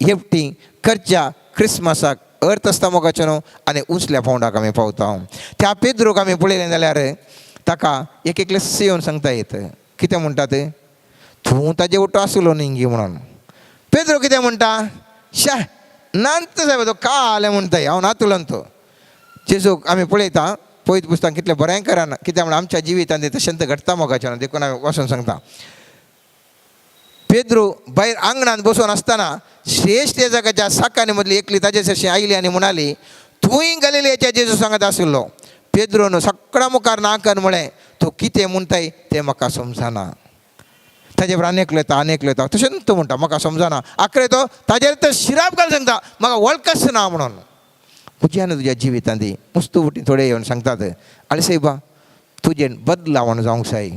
हेपटी करच्या क्रिस्मसाक अर्थ आसता मोगाचें न्हू. आनी उंचल्या पावंडाक आमी पावता. त्या पेद्रूक आमी पळयलें जाल्यार ताका एक एकलें येवन सांगता येत. कितें म्हणटात तूं ताजे उठो आसलो न्ही म्हणून. पेद्रू कितें म्हणटा शा नांत सायब तो काले म्हणटाय हांव नातुलो तो. जेजूक आमी पळयता पयत पुस्तक कितलें बरें कराना कित्याक म्हणल्यार आमच्या जिवितांत तशेंत घडटा मोगाचें देखून हांवें वचून सांगता. पेद्रू भायर आंगणांत बसून आसतना श्रेश्ठ जगाच्या साकानी मदली एकली ताजे सरशी आयली आनी म्हणाली तूंय गलिलेच्या जेजू सांगत आसलो. पेद्रून सगळ्या मुखार नाकन म्हळें तूं कितें म्हणटाय तें म्हाका समजना. ताजे बरोबर आनी एकलो येता तशेंच म्हणटा म्हाका समजना. आखरे तो ताजेर तर शिराप घाल सांगता म्हाका वळखच ना म्हणून. म्हज्यान तुज्या जिवितांत मुस्तुवटी थोडे येवन सांगतात आले सायबा तुजें बदलावण जावंक जाय,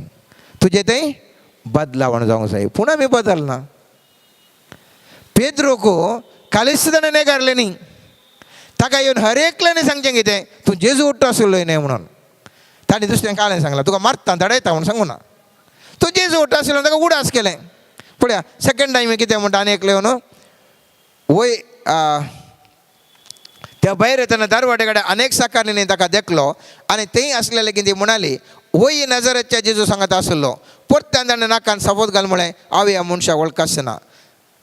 तुजें तें बदलावण जावंक जाय. पूण आमी बदलना. पेद्रूक कालीसदान नेगारलें न्ही. ताका येवन हर एकल्यानी सांगचें कितें तूं जेजू उठ्ठो आसलो न्ही म्हणून. ताणें दुसऱ्यांक कालें सांगलां तुका मारता धडयता म्हणून सांगू ना. तूं जेजू उठ्ठो आसलो ताका उडास केलें. पळया सेकंड टायम कितें म्हणटा आनी एकलो येवन वय त्या भायर येतना दारवाडे कडेन अनेक साकारींनी ताका देखलो आनी थंय आसलेले कितें म्हणाली वय नजरेच्या जेजू सांगत आसलो. परत्यान ताणें नाकान सपोत घाल म्हळें हांव ह्या मनशाक वळखच ना.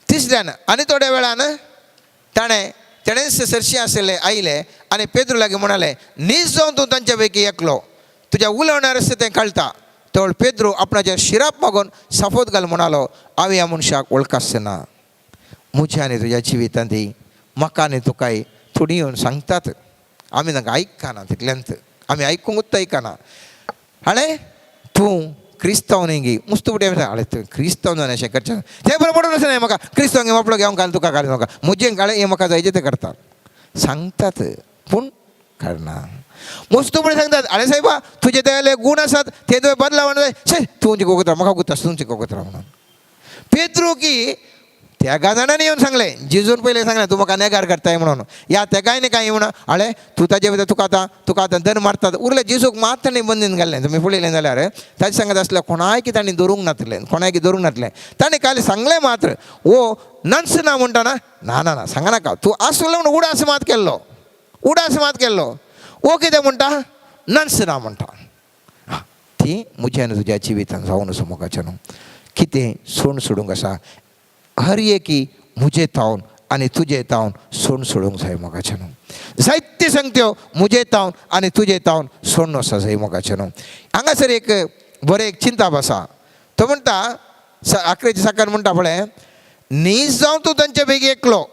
तिसऱ्यान आनी थोड्या वेळान तेणें सरशी आसले आयले आनी पेद्रू लागीं म्हणाले न्हीज जावन तूं तांचे पैकी एकलो तुज्या उलवण्यार तें कळटा. तेवळ पेद्रू आपणाचेर शिराप मागून सपोत घाल म्हणालो हांव ह्या मनशाक वळखच ना. म्हज्या आनी तुज्या जिवितांत म्हाका आनी तुकाय थोडी येवन सांगतात आमी तांकां आयकना. तितल्यांत आमी आयकूंकूच आयकना. हाणे तूं क्रिस्तांव न्ही गी मुस्तुपटी हाळे क्रिस्तांव जावन अशें करचें तें बरें पडून अशें म्हाका क्रिस्तांव घे आपलो घेवंक घाल तुका घाल म्हाका म्हजें काळे हें म्हाका जायचें तें करतात सांगतात पूण करना. मुस्तुपटी सांगतात आळे सायबा तुजे ते गूण आसात ते तुवें बदलावण जाय शे तुमचें कोगत राव म्हाका गुता तुमचें कोगत राव म्हणून. पेद्रू की त्या गाजाणांनी येवन सांगलें जेजून पयलें सांगलें तूं म्हाका नेगार करताय म्हणून. ह्या तेकाय न्ही काय म्हणून हाळे तूं ताजे भितर तुका आतां दर मारतात उरलें जेजूक मात ताणें बंदीन घाल्लें. तुमी पळयलें जाल्यार ताजे सांगत आसलें कोणाय की ताणें धरूंक नासलें कोणाय की धरूंक नासलें. ताणें काल सांगलें मात्र ओ नन्स ना म्हणटा ना ना सांगनाका तूं आसलो म्हणून उडास मात केल्लो ओ कितें म्हणटा नन्स ना म्हणटा. ती म्हज्या आनी तुज्या जिवितांत जावन असो मोगाचें न्हू. कितें सोडूंक आसा हर एकी म्हजे तावन आनी तुजे तावन सोडूंक जाय मोगाचें न्हू. जायत्यो संगत्यो म्हजे तावन आनी तुजे तावन सोडून आसा जाय मोगाचें न्हू. हांगासर एक बरें एक चिंताप आसा. तो म्हणटा आखरेच्या साकार म्हणटा पळय न्हीज जावन तूं तांचे पैकी एकलो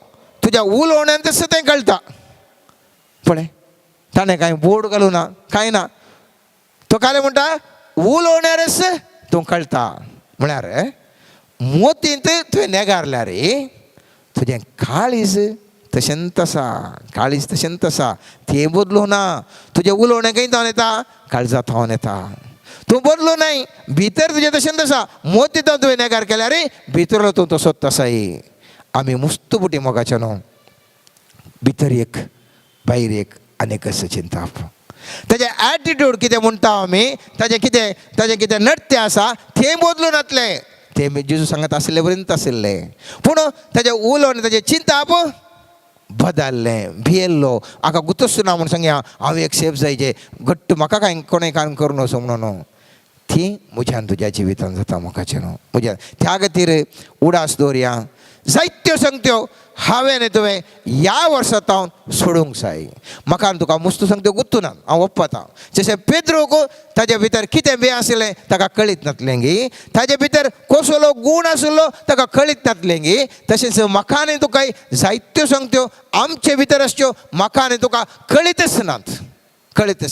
तुज्या उलोवण्यान तसो तें कळटा. पळय ताणें कांय बोर्ड घालूं ना कांय ना. तो काले म्हणटा उलोवण्यारच तूं कळटा. म्हळ्यार मोतींत तुवें नेगारल्या रे तुजें काळीज तशेंच आसा तें बदलूं ना. तुजें उलोवणें खंय थावन येता काळजांत थावन येता. तूं बदलूं नाय भितर तुजें तशेंच आसा. मोतींत तुवें नेगार केल्यार भितरलो तूं तसोच आसाय. आमी मुस्तुपटी मोगाचें न्हू. भितर एक भायर एक आनीक असो चिंताप. ताजें एटिट्यूड कितें म्हणटा आमी ताजें कितें नृत्य आसा तें बदलून जातलें. ते जेजू सांगत आसले पर्यंत आशिल्लें पूण ताजें उलोवण ताजें चिंताप बदल्लें. भियेल्लो हाका गुतूच ना म्हूण सांगया हांव एक सेफ जायचें घट्ट म्हाका कांय कोणें काम करूं नसो म्हणून. ती मुझ्यान तुज्या जिवितान जाता मोगाचें न्हू. मुझ्या त्या खातीर उडास दवरया. जायत्यो संगत्यो हांवें तुवें ह्या वर्सांत हांव सोडूंक जाय. म्हाका तुका मुस्त संगत्यो गुंतूनात, हांव ओप्पता. जशें पेद्रोक ताजे भितर कितें बी आसलें ताका कळीत नासलें गी, ताजे भितर कसलो गूण आसलो ताका कळीत नासलें गी, तशेंच म्हाका आनी तुका जायत्यो संगत्यो आमचे भितर आसच्यो म्हाका आनी तुका कळीतच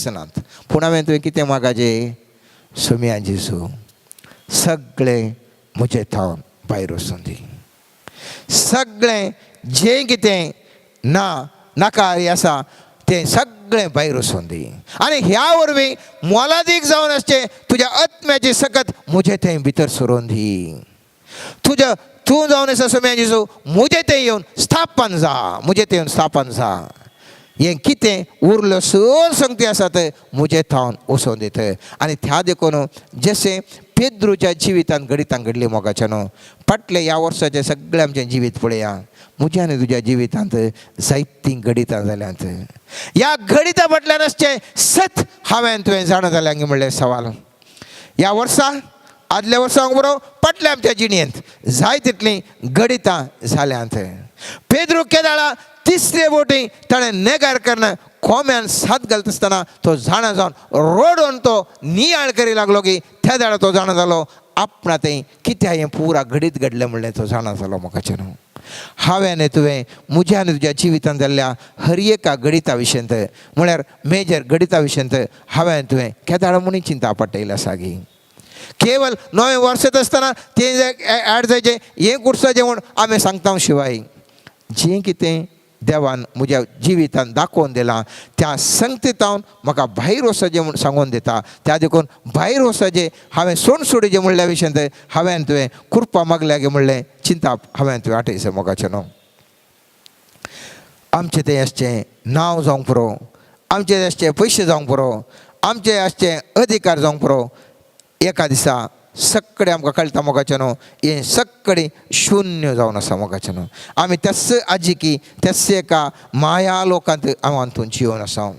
नात. पूण हांवें तुवें कितें मागपाचें? सोम्या जेजू सगळें म्हजें थावन भायर वचून दी. सगळें जें कितें नाकारी आसा तें सगळें भायर वचून दी. आनी ह्या वरवीं मोलादीक जावन आसचें तुज्या आत्म्याची सकत म्हजे थंय भितर सरोवन दी. तूं जावन आसा सोम्या जेजू म्हजे थंय येवन स्थापन जा. हें कितें उरल्यो सगळ्यो संगती आसात म्हजे थावन वचोन दित. आनी त्या देखून जशें पेद्रूच्या जिवितान घडितां घडली मोगाचें न्हू. फाटले ह्या वर्साचें सगळें आमचें जिवीत पळया. म्हज्या आनी तुज्या जिवितांत जायतीं घडितां जाल्यांत. ह्या घडितां फाटल्यान आसचें सत हांवें तुवें जाणा जाल्यांगे म्हणलें सवाल. ह्या वर्सा आदल्या वर्सांक बरो फाटल्या आमच्या जिणेंत जाय तितलीं घडितां जाल्यांत. पेद्रू केदाळा तिसरे बोटी ताणें नेगार करना कोम्यान साथ घालता आसतना तो जाणा जावन रोडोवन तो नियाळ करी लागलो की त्या दाडा तो जाणा जालो आपणा थंय कितें हें पुरा घडीत घडलें म्हणलें तो जाणा जालो मोगाचें न्हू. हांवें आनी तुवें म्हज्या आनी तुज्या जिवितांत जाल्ल्या हर एका घडिता विशयंत म्हळ्यार मेजर घडिता विशयंत हांवें आनी तुवें केदाळ म्हणून चिंता पडटली आसा गी. केवल नवें वर्सात आसतना तें ऍड जायचें हें कुडसाचें म्हूण आमी सांगता शिवाय जें कितें देवान म्हज्या जिवितान दाखोवन दिलां त्या संगतींत हांव म्हाका भायर वचचें म्हूण सांगून दिता. त्या देखून भायर वचचें हांवें सोड सोडचें म्हणल्या विशयंत हांवें तुवें कृपा मागल्या गे म्हणलें चिंता हांवें तुवें आठयचें मोगाचें न्हू. आमचें तें आसचें नांव जावंक पुरो, आमचें आसचें पयशे जावंक पुरो, आमचें आसचें अधिकार जावंक पुरो. एका दिसा सगळें आमकां कळटा मोगाचें न्हू हें सगळें शुन्य जावन आसा मोगाचें न्हू. आमी त्याच आजिकी त्याच एका माया लोकांत हांतून जिवन आसा.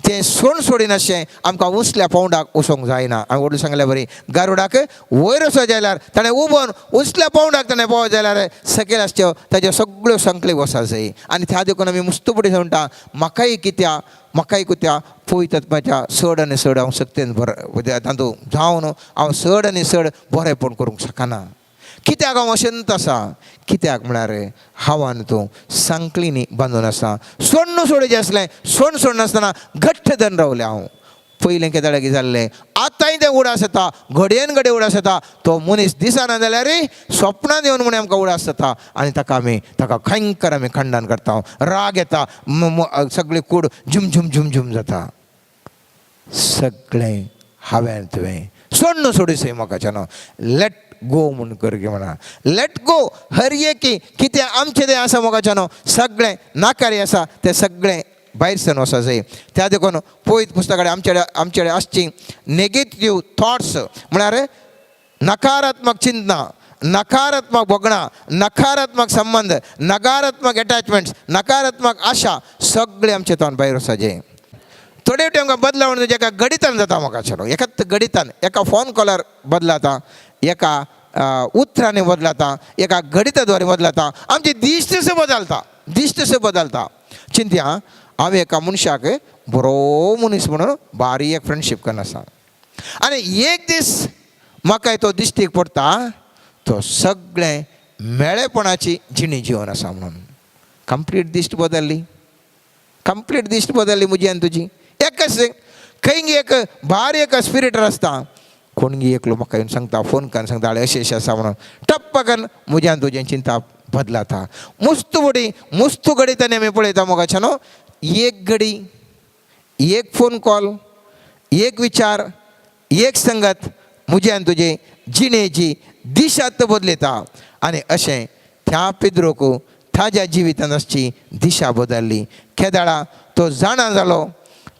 तें सोड सोडीन अशें आमकां उसल्या पावंडाक वचोंक जायना. हांवें व्हडलें सांगलें बरी गारुडाक वयर वचत जाल्यार ताणें उबोन उसल्या पावंडाक ताणें पावत जाल्यार सकयल आसच्यो ताज्यो सगळ्यो संकली वचत जाय. आनी त्या देखून आमी मुस्तपडी म्हणटा म्हाकाय कुत्या पळयतात म्हाज्या चड आनी चड हांव सक्तेन तातूंत जावन हांव चड आनी चड बरेंपण करूंक शकना. कित्याक हांव अशेंत आसा? कित्याक म्हळ्यार हांव आनी तूं सांकलींनी बांदून आसा. सोडून सोडचें आसलें सोड नासतना घट्ट धरून रावलें हांव. पयलें केदाळ कितें जाल्लें आतांय तें उडास येता घडयेन घडये उडास येता. तो मनीस दिसना जाल्यार स्वप्नांत येवन म्हण आमकां उडास जाता आनी ताका खंयकर आमी खंडन करता. राग येता सगळी कूड झुम झुम झुम झुम जाता. सगळें हांवें तुवें सोडून सोडचें मोगाचें न्हू. लेट गो म्हूण कर गे म्हणा. लेट गो हर एक कितें आमचें तें आसा मोगाचें न्हू सगळें नाकारी आसा तें सगळें भायर सरून वचूंक जाय. त्या देखून पळयत पुस्तकाडे आमचे आसची नेगेटिव्ह थॉट्स म्हळ्यार नकारात्मक चिंतना, नकारात्मक भोगणां, नकारात्मक संबंध, नकारात्मक अटॅचमेंट्स, नकारात्मक आशा सगळें आमचे तोंड भायर वचचें. थोडे फावटी आमकां बदलावण एका घडितान जाता मोगाचें न्हू. एकाच घडितान एका फोन कॉलार बदलाता, एका उतरांनी बदलाता, एका घडिताद्वारे बदलाता. आमचे दिश्ट बदलता. चिंत्या हांव एका मनशाक बरो मनीस म्हणून बारीक फ्रेंडशीप करना आसा आनी एक दीस म्हाका तो दिश्टीक पडटा तो सगळें मेळेपणाची जिणी जिवन आसा म्हणून. कंप्लीट दिश्ट बदल्ली म्हजी आनी तुजी. एकच खंय एक भारी एक स्पिरिटर आसता कोणगी एकलो म्हाका येवन सांगता फोन करून सांगता अशें आसा म्हणून टप्प करून म्हज्या आनी तुजें चिंता बदलाता. मुस्त घडीतानी आमी पळयता मोगाचें न्हू. एक घडी एक फोन कॉल एक विचार एक संगत म्हजी आनी तुजे जिणेची दिशात बदलयता. आनी अशें त्या पेद्रोक ताज्या जिवितांत आसची दिशा बदलली. केदाळा तो जाणा जालो.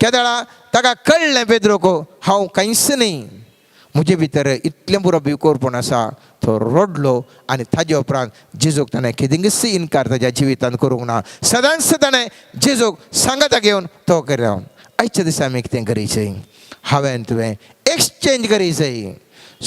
केदाळा ताका कळ्ळें पेद्रोक हांव कांयच न्ही म्हजे भितर इतलें पुरो भिवकोरपण आसा. तो रडलो आनी ताजे उपरांत जेजूक ताणें केदिंगच इन्कार ताज्या जिवितांत करूंक ना. सदांच ताणें जेजूक सांगाता घेवन तो केलो. आयच्या दिसा आमी कितें करीचें? हांवें तुवें एक्सचेंज करीसय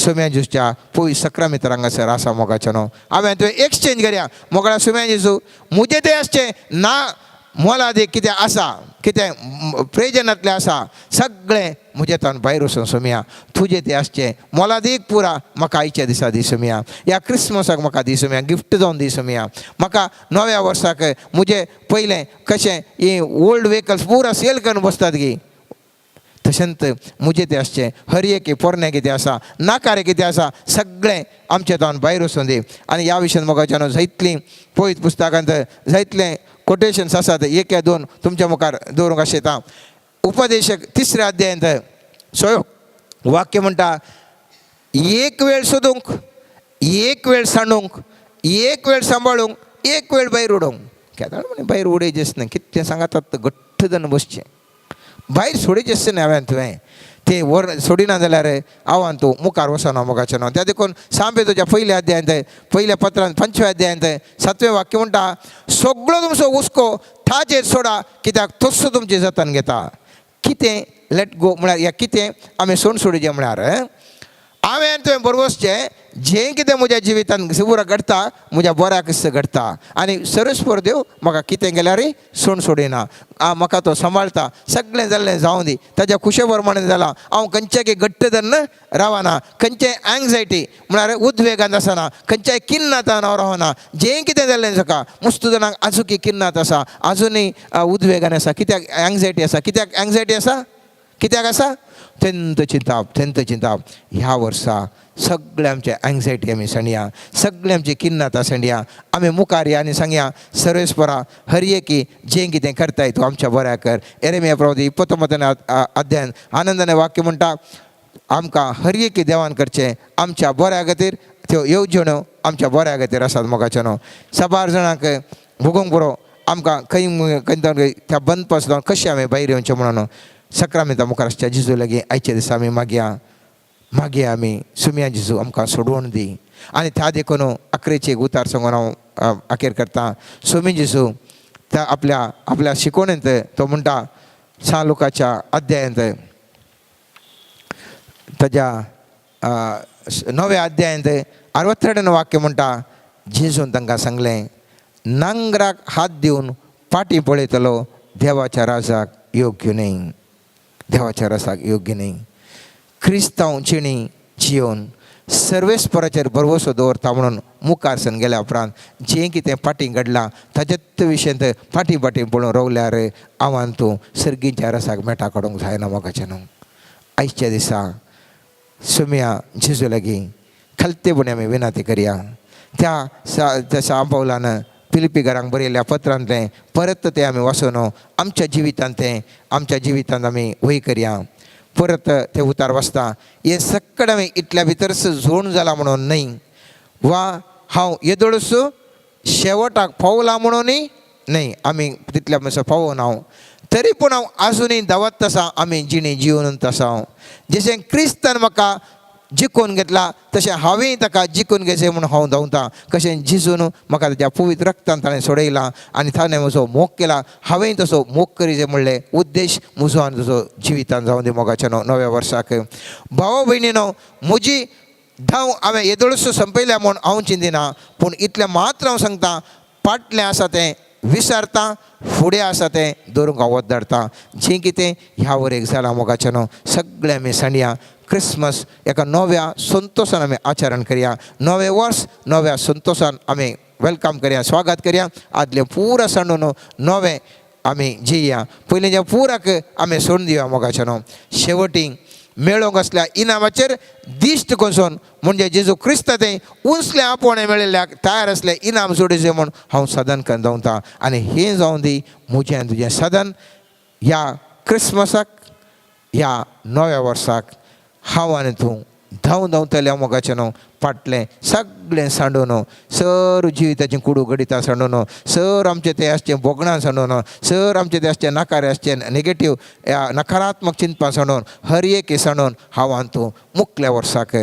सुम्या ज्यूसच्या पोई सक्रामित रंगासर आसा मोगाच्यानो हांवें तुवें एक्सचेंज करया मोगळा सुम्या जेजू मुजे ते आसचे ना मोलादी कितें आसा कितें प्रेजनांतलें आसा सगळें म्हजे तान भायर वचून सुम्या तुजें तें आसचें मोलादीक पुरा म्हाका आयच्या दिसा दी सुम्या ह्या क्रिस्मसाक म्हाका दी सुम्या गिफ्ट जावन दी सुम्या म्हाका नव्या वर्साक म्हजें पयलें कशें ही ओल्ड व्हेकल्स पुरा सेल करून बसतात गी तशेंच मुजें तें आसचें हर एक पोरणें कितें आसा नाकारें कितें आसा सगळें आमचें तावन भायर वचून दी आनी ह्या विशयान मोगाच्यान जायतलीं पळयत पुस्तकांत जायतले कोटेशन्स आसात एक या दोन तुमच्या मुखार दवरूंक आशेता उपदेशक 3 अध्यायांत वाक्य म्हणटा एक वेळ सोदूंक एक वेळ सांडूंक एक वेळ सांबाळूंक एक वेळ भायर उडोवंक केदार म्हणे भायर उडयचेच न्ही कितें सांगात घट्ट जावन बसचें भायर सोडीचेच न्ही हांवें तुवें ते वर सोडिना जाल्यार आव्हान तूं मुखार वचना मोगाचें न्हू त्या देखून सांबे तुज्या पयल्या अध्यायांत पयल्या पत्रांत 5व्या अध्यायांत 7वें वाक्य म्हणटा सगळो तुमचो हुस्को थाचेर सोडा कित्याक तस्सो तुमचें जतन घेता कितें लेट गो म्हळ्यार ह्या कितें आमी सोड सोडिचें म्हळ्यार हांवें तुवें बरोबर वचचें जें कितें म्हज्या जिवितांत सुबुरा घडटा म्हज्या बऱ्याक घडटा आनी सरस्पर देव म्हाका कितें गेल्यारय सोड सोडिना म्हाका तो सांबाळटा सगळें जाल्लें जावं दी ताज्या खुशे प्रमाणें जालां हांव खंयच्याय घट्ट धरून रावना खंयचेय एंग्जायटी म्हळ्यार उद्वेगांत आसना खंयच्याय किन्नात हांव रावना जें कितें जाल्लें जाका मस्त जाणांक आजुकी किन्नात आसा आजुनूय उद्वेगान आसा कित्याक एंग्जायटी आसा कित्याक एंग्जायटी आसा कित्याक आसा थंत चिंताप ह्या वर्सा सगळे आमचे एंग्जायटी आमी सांडया सगळे आमची किन्नात सांडया आमी मुखार या आनी सांगया सर्वेस्परा हर एकी जें कितें करताय तूं आमच्या बऱ्या कर एरेमिया प्रवक्ते 29 अध्यायान आनंदाने वाक्य म्हणटा आमकां हर एकी देवान करचें आमच्या बऱ्या खातीर त्यो येवजण्यो आमच्या बऱ्या खातीर आसात मोगाच्या न्हू साबार जाणांक भोगूंक पुरो आमकां खंय त्या बंद पासून कशें आमी भायर येवचें म्हणून सक्रामिता मुखार आसच्या जेजू लागीं आयच्या दिसा आमी मागया आमी सुम्या जेजू आमकां सोडवून दी आनी त्या देखून अकरेची एक उतार सांगून हांव अखेर करता सुमी जेजू त्या आपल्या शिकवणेंत तो म्हणटा लुकाच्या अध्यायांत ताज्या 9व्या अध्यायांत 62 वाक्य म्हणटा जेजून तांकां सांगलें नांगराक हात दिवन फाटी पळयतलो देवाच्या राजाक योग्य न्ही देवाच्या रसाक योग्य न्ही क्रिस्तांव जिणी जिवन सर्वेस्पराचेर भरवसो दवरता म्हणून मुखार सन गेल्या उपरांत जें कितें फाटीं घडलां ताजेच विशयंत फाटीं पळोवन रावल्यार आव्हान तूं सर्गीच्या रसाक मेटा काडूंक जायना मोगाचें न्हू आयच्या दिसा सुम्या जेजू लागीं खालतेपणी आमी विनंती करया त्या सांपवलान फिलिपी घरांक बरयल्ल्या पत्रांतलें परत तें आमी वाचून आमच्या जिवितांत आमी वय करया परत ते उतार वाचता हे सक्कड आमी इतल्या भितरच झोण जाला म्हणून न्ही वा हांव येदोळूच शेवटाक पावला म्हणूनय न्ही आमी तितल्या मातसो पावून हांव तरी पूण हांव आजुनूय दावत आसा आमी जिणी जिवनूच आसा जशें क्रिस्तान म्हाका जिखून घेतला तशें हांवें ताका जिखून घेचें म्हणून हांव धांवता कशें जिजून म्हाका ताच्या पवित्र रक्तान ताणें सोडयलां आनी ताणें म्हजो मोग केला हांवें तसो मोग करीचें म्हणलें उद्देश म्हजो आनी तुजो जिवितान जावं दी मोगाच्या नव्या वर्साक भाव भयणीनो म्हजी धांव हांवें येदोळूच संपयल्या म्हूण हांव चिंतिना पूण इतलें मात्र हांव सांगता फाटलें आसा तें विसरता फुडें आसा तें दवरूंक हांव वत धाडटा जें कितें ह्या वरेक जालां मोगाच्या सगळें आमी सांडया क्रिस्मस एका नव्या संतोशान आमी आचरण करया नवें वर्स नव्या संतोशान आमी वेलकम करया स्वागत करया आदलें पुरा सांडून नवें आमी जिया पयलींच्या पुराक आमी सोडून दिवया मोगाच्या शेवटी मेळोंक असल्या इनामाचेर दिश्ट कोसून म्हणजे जेजू क्रिस्त तें उंचले आपोवणें मेळिल्ल्याक तयार असलें इनाम जोडिचें म्हूण हांव सदन करून धांवता आनी हें जावन दी म्हजें आनी तुजें सदन ह्या क्रिस्मसाक ह्या नव्या वर्साक हांव आनी तूं धांवतले मोगाचें फाटलें सगळें सांडून सर जिविताचें कुडू गडिता सांडून सर आमचें तें आसचें बोगणां सांडून सर आमचें तें आसचें नाकारें आसचें नेगेटीव नकारात्मक चिंतपां सांडून हर एक सांडून हांव आनी तूं मुखल्या वर्साक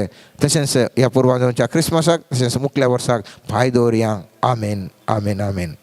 तशेंच ह्या पुर्वांच्या क्रिस्मसाक तशेंच मुखल्या वर्साक भाय दवरया आमेन आमेन आमेन.